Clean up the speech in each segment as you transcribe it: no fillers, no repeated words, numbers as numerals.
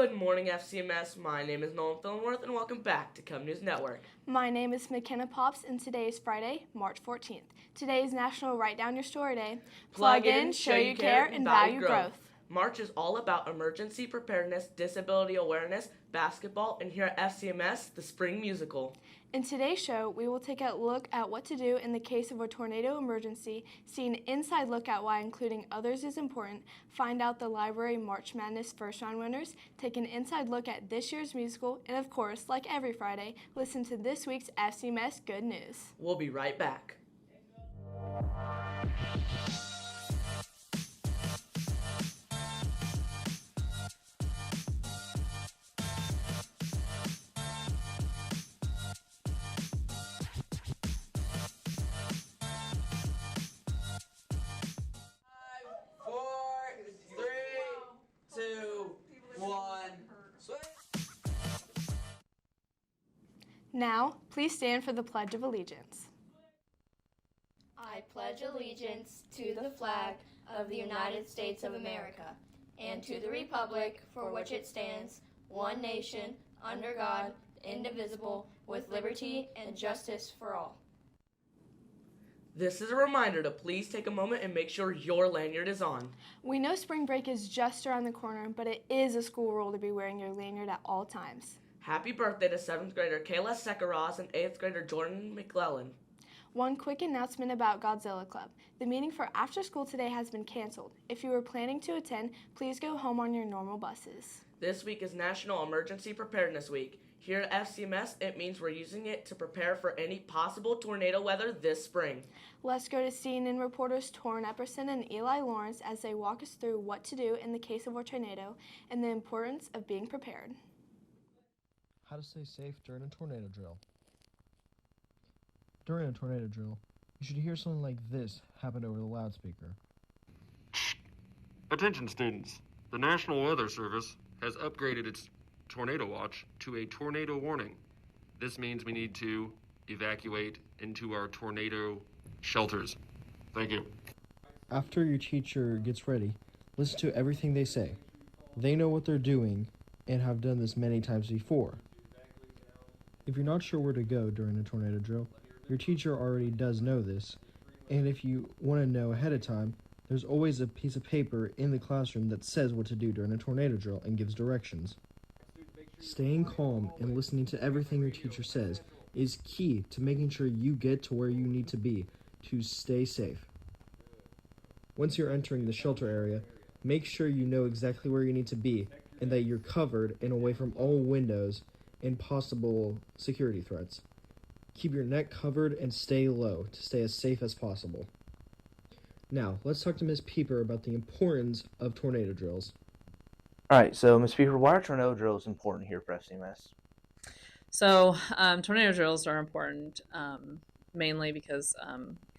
Good morning, FCMS. My name is Nolan Fillenworth, and welcome back to Cub News Network. My name is McKenna Pops, and today is Friday, March 14th. Today is National Write Down Your Story Day. Plug in, show you care, and value growth. March is all about emergency preparedness, disability awareness, basketball, and here at FCMS, the Spring Musical. In today's show, we will take a look at what to do in the case of a tornado emergency, see an inside look at why including others is important, find out the Library March Madness first round winners, take an inside look at this year's musical, and of course, like every Friday, listen to this week's FCMS Good News. We'll be right back. Now, please stand for the Pledge of Allegiance. I pledge allegiance to the flag of the United States of America and to the republic for which it stands, one nation, under God, indivisible, with liberty and justice for all. This is a reminder to please take a moment and make sure your lanyard is on. We know spring break is just around the corner, but it is a school rule to be wearing your lanyard at all times. Happy birthday to 7th grader Kayla Sekaraz and 8th grader Jordan McClellan. One quick announcement about Godzilla Club. The meeting for after school today has been canceled. If you were planning to attend, please go home on your normal buses. This week is National Emergency Preparedness Week. Here at FCMS, it means we're using it to prepare for any possible tornado weather this spring. Let's go to CNN reporters Torrin Epperson and Eli Lawrence as they walk us through what to do in the case of a tornado and the importance of being prepared. How to stay safe during a tornado drill. During a tornado drill, you should hear something like this happen over the loudspeaker. Attention students, the National Weather Service has upgraded its tornado watch to a tornado warning. This means we need to evacuate into our tornado shelters. Thank you. After your teacher gets ready, listen to everything they say. They know what they're doing and have done this many times before. If you're not sure where to go during a tornado drill, your teacher already does know this, and if you want to know ahead of time, there's always a piece of paper in the classroom that says what to do during a tornado drill and gives directions. Staying calm and listening to everything your teacher says is key to making sure you get to where you need to be to stay safe. Once you're entering the shelter area, make sure you know exactly where you need to be and that you're covered and away from all windows and possible security threats. Keep your neck covered and stay low to stay as safe as possible. Now, let's talk to Ms. Pieper about the importance of tornado drills. All right, so Ms. Pieper, why are tornado drills important here for FCMS? So tornado drills are important mainly because,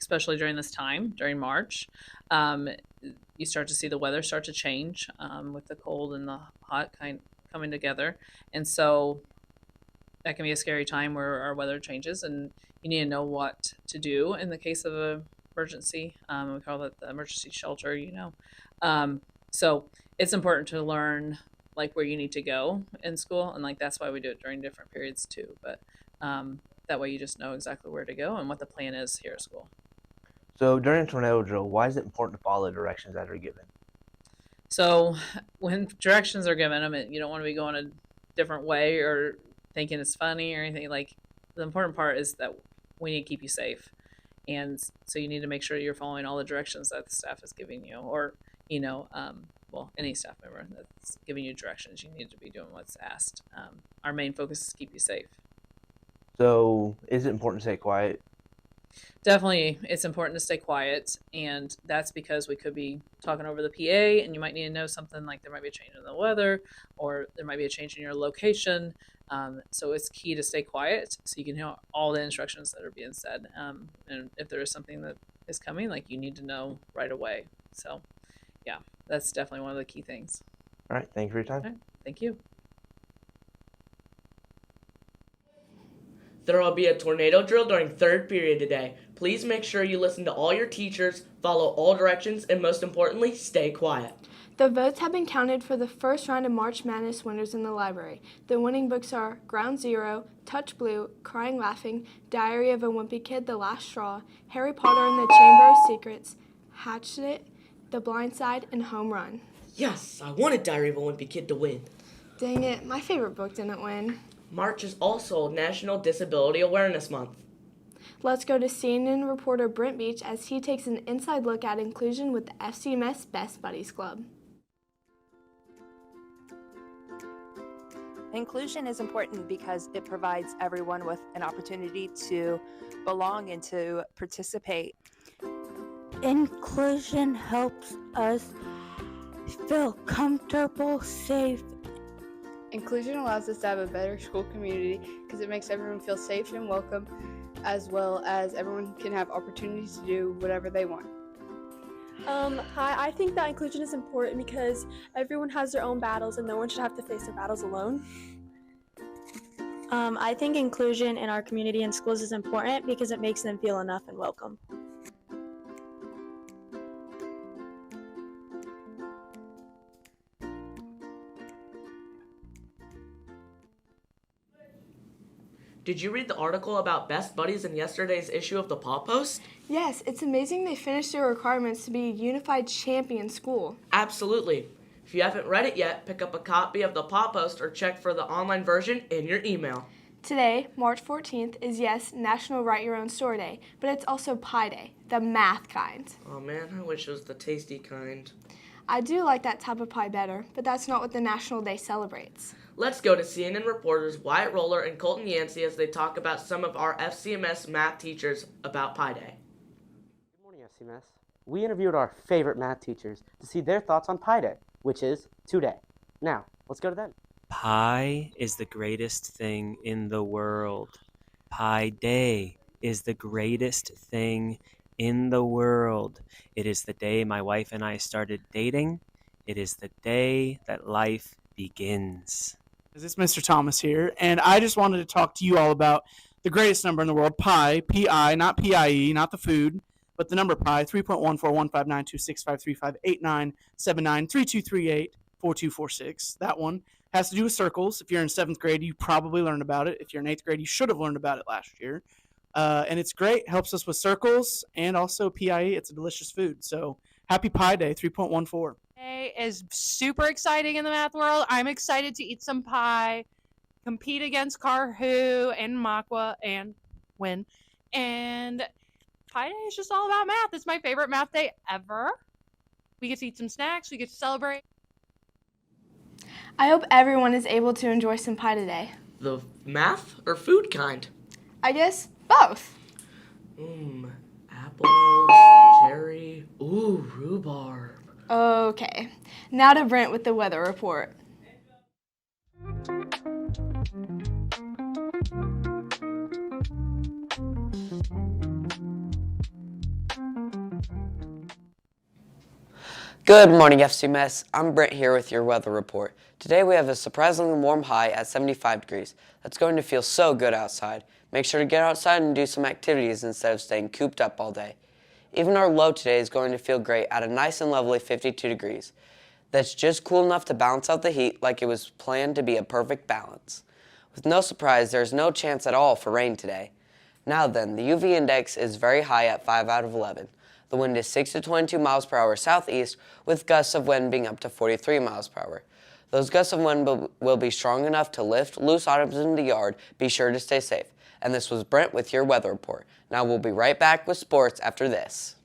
especially during this time, during March, you start to see the weather start to change with the cold and the hot kind coming together. And so that can be a scary time where our weather changes and you need to know what to do in the case of an emergency. We call it the emergency shelter, So it's important to learn like where you need to go in school, and like that's why we do it during different periods too. But that way you just know exactly where to go and what the plan is here at school. So during a tornado drill, why is it important to follow the directions that are given? So when directions are given, I mean, you don't want to be going a different way or thinking it's funny or anything. Like the important part is that we need to keep you safe, and so you need to make sure you're following all the directions that the staff is giving you, or any staff member that's giving you directions. You need to be doing what's asked. Our main focus is to keep you safe. So is it important to stay quiet? Definitely, it's important to stay quiet, and that's because we could be talking over the PA, and you might need to know something like there might be a change in the weather, or there might be a change in your location. So it's key to stay quiet so you can hear all the instructions that are being said. And if there is something that is coming, like you need to know right away. So, yeah, that's definitely one of the key things. All right, thank you for your time. All right, thank you. There will be a tornado drill during third period today. Please make sure you listen to all your teachers, follow all directions, and most importantly, stay quiet. The votes have been counted for the first round of March Madness winners in the library. The winning books are Ground Zero, Touch Blue, Crying Laughing, Diary of a Wimpy Kid, The Last Straw, Harry Potter and the Chamber of Secrets, Hatchet, The Blind Side, and Home Run. Yes, I wanted Diary of a Wimpy Kid to win. Dang it, my favorite book didn't win. March is also National Disability Awareness Month. Let's go to CNN reporter Brent Beach as he takes an inside look at inclusion with the FCMS Best Buddies Club. Inclusion is important because it provides everyone with an opportunity to belong and to participate. Inclusion helps us feel comfortable, safe. Inclusion allows us to have a better school community because it makes everyone feel safe and welcome, as well as everyone can have opportunities to do whatever they want. Hi, I think that inclusion is important because everyone has their own battles and no one should have to face their battles alone. I think inclusion in our community and schools is important because it makes them feel enough and welcome. Did you read the article about Best Buddies in yesterday's issue of the Paw Post? Yes, it's amazing they finished their requirements to be a unified champion school. Absolutely. If you haven't read it yet, pick up a copy of the Paw Post or check for the online version in your email. Today, March 14th, is National Write Your Own Story Day, but it's also Pie Day, the math kind. Oh man, I wish it was the tasty kind. I do like that type of pie better, but that's not what the National Day celebrates. Let's go to CNN reporters Wyatt Roller and Colton Yancey as they talk about some of our FCMS math teachers about Pi Day. Good morning, FCMS. We interviewed our favorite math teachers to see their thoughts on Pi Day, which is today. Now, let's go to them. Pi is the greatest thing in the world. Pi Day is the greatest thing in the world. It is the day my wife and I started dating. It is the day that life begins. It's Mr. Thomas here, and I just wanted to talk to you all about the greatest number in the world, pi, P-I, not P-I-E, not the food, but the number pi, 3.14159265358897932384246. That one has to do with circles. If you're in 7th grade, you probably learned about it. If you're in 8th grade, you should have learned about it last year. And it's great, helps us with circles, and also P-I-E, it's a delicious food. So happy Pi Day, 3.14. Today is super exciting in the math world. I'm excited to eat some pie, compete against Carhu and Makwa and win. And Pi Day is just all about math. It's my favorite math day ever. We get to eat some snacks. We get to celebrate. I hope everyone is able to enjoy some pie today. The math or food kind? I guess both. Apples, cherry, rhubarb. Okay, now to Brent with the weather report. Good morning, FCMS. I'm Brent here with your weather report. Today we have a surprisingly warm high at 75 degrees. That's going to feel so good outside. Make sure to get outside and do some activities instead of staying cooped up all day. Even our low today is going to feel great at a nice and lovely 52 degrees. That's just cool enough to balance out the heat like it was planned to be a perfect balance. With no surprise, there's no chance at all for rain today. Now then, the UV index is very high at 5 out of 11. The wind is 6 to 22 miles per hour southeast, with gusts of wind being up to 43 miles per hour. Those gusts of wind will be strong enough to lift loose items in the yard. Be sure to stay safe. And this was Brent with your weather report. Now we'll be right back with sports after this.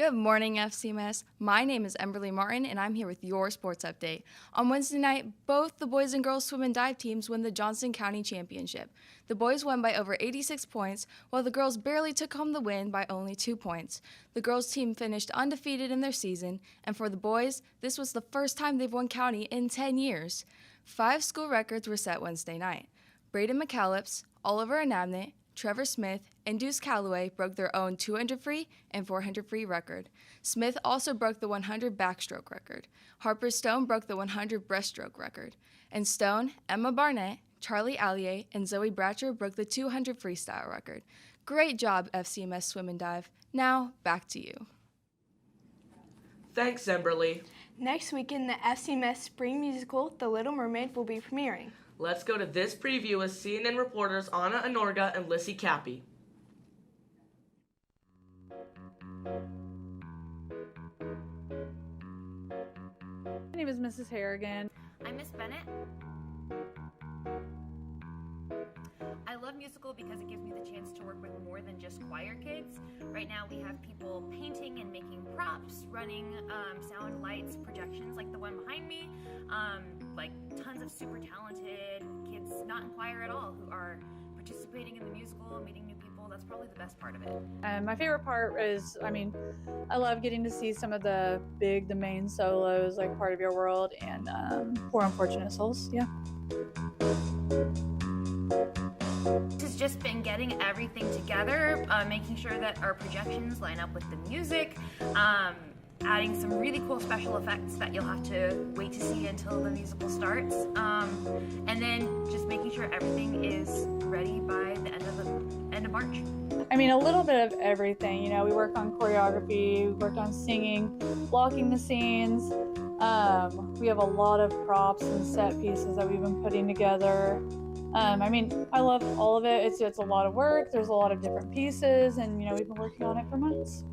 Good morning, FCMS. My name is Emberly Martin, and I'm here with your sports update. On Wednesday night, both the boys and girls swim and dive teams won the Johnston County Championship. The boys won by over 86 points, while the girls barely took home the win by only 2 points. The girls' team finished undefeated in their season, and for the boys, this was the first time they've won county in 10 years. 5 school records were set Wednesday night. Braden McCallops, Oliver Anabnett, Trevor Smith, and Deuce Calloway broke their own 200 free and 400 free record. Smith also broke the 100 backstroke record. Harper Stone broke the 100 breaststroke record. And Stone, Emma Barnett, Charlie Allier, and Zoe Bratcher broke the 200 freestyle record. Great job, FCMS Swim and Dive. Now, back to you. Thanks, Emberly. Next weekend, the FCMS spring musical, The Little Mermaid, will be premiering. Let's go to this preview with CNN reporters Anna Anorga and Lissy Cappy. My name is Mrs. Harrigan. I'm Miss Bennett. I love musical because it gives me the chance to work with more than just choir kids. Right now we have people painting and making props, running sound, lights, projections like the one behind me, like tons of super talented kids not in choir at all who are participating in the musical, meeting new people. That's probably the best part of it. My favorite part is, I love getting to see some of the main solos, like Part of Your World and Poor Unfortunate Souls. Yeah. This has just been getting everything together, making sure that our projections line up with the music, adding some really cool special effects that you'll have to wait to see until the musical starts, and then just making sure everything is ready by the end of March. A little bit of everything. We work on choreography, we work on singing, blocking the scenes. We have a lot of props and set pieces that we've been putting together. I love all of it. It's a lot of work. There's a lot of different pieces, and we've been working on it for months.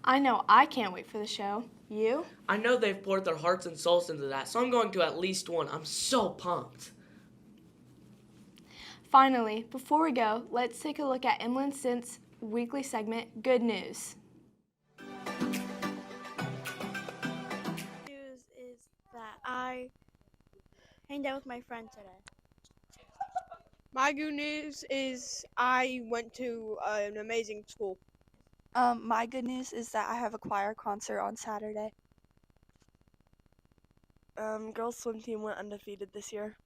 I know I can't wait for the show. You? I know they've poured their hearts and souls into that, so I'm going to at least one. I'm so pumped. Finally, before we go, let's take a look at Inland Scent's weekly segment, Good News. News is that I hanged out with my friend today. My good news is I went to an amazing school. My good news is that I have a choir concert on Saturday. Girls swim team went undefeated this year.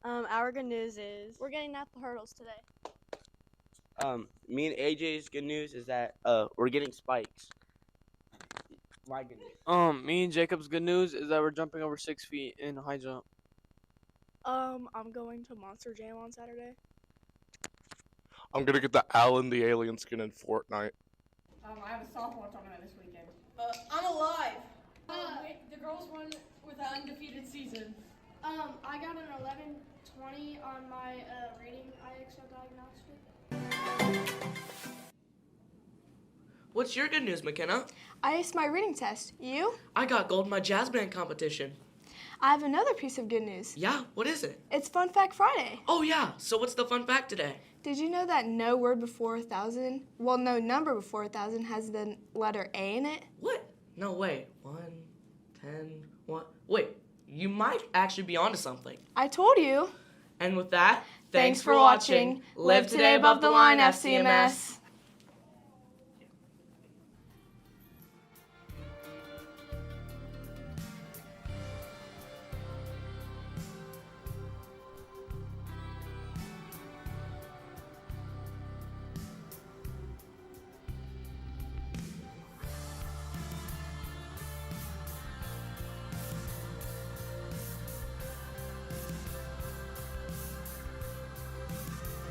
Our good news is we're getting at the hurdles today. Me and AJ's good news is that we're getting spikes. My good news. Me and Jacob's good news is that we're jumping over 6 feet in high jump. I'm going to Monster Jam on Saturday. I'm gonna get the Alan the Alien skin in Fortnite. I have a softball tournament this weekend. I'm alive. The girls won with an undefeated season. I got an 1120 on my reading IXL diagnostic. What's your good news, McKenna? I aced my reading test. You? I got gold in my jazz band competition. I have another piece of good news. Yeah, what is it? It's Fun Fact Friday. Oh yeah, so what's the fun fact today? Did you know that no word before 1,000, no number before 1,000 has the letter A in it? What? No, wait. 1, 10, 1. Wait, you might actually be onto something. I told you. And with that, thanks for watching. Live today above the line, FCMS.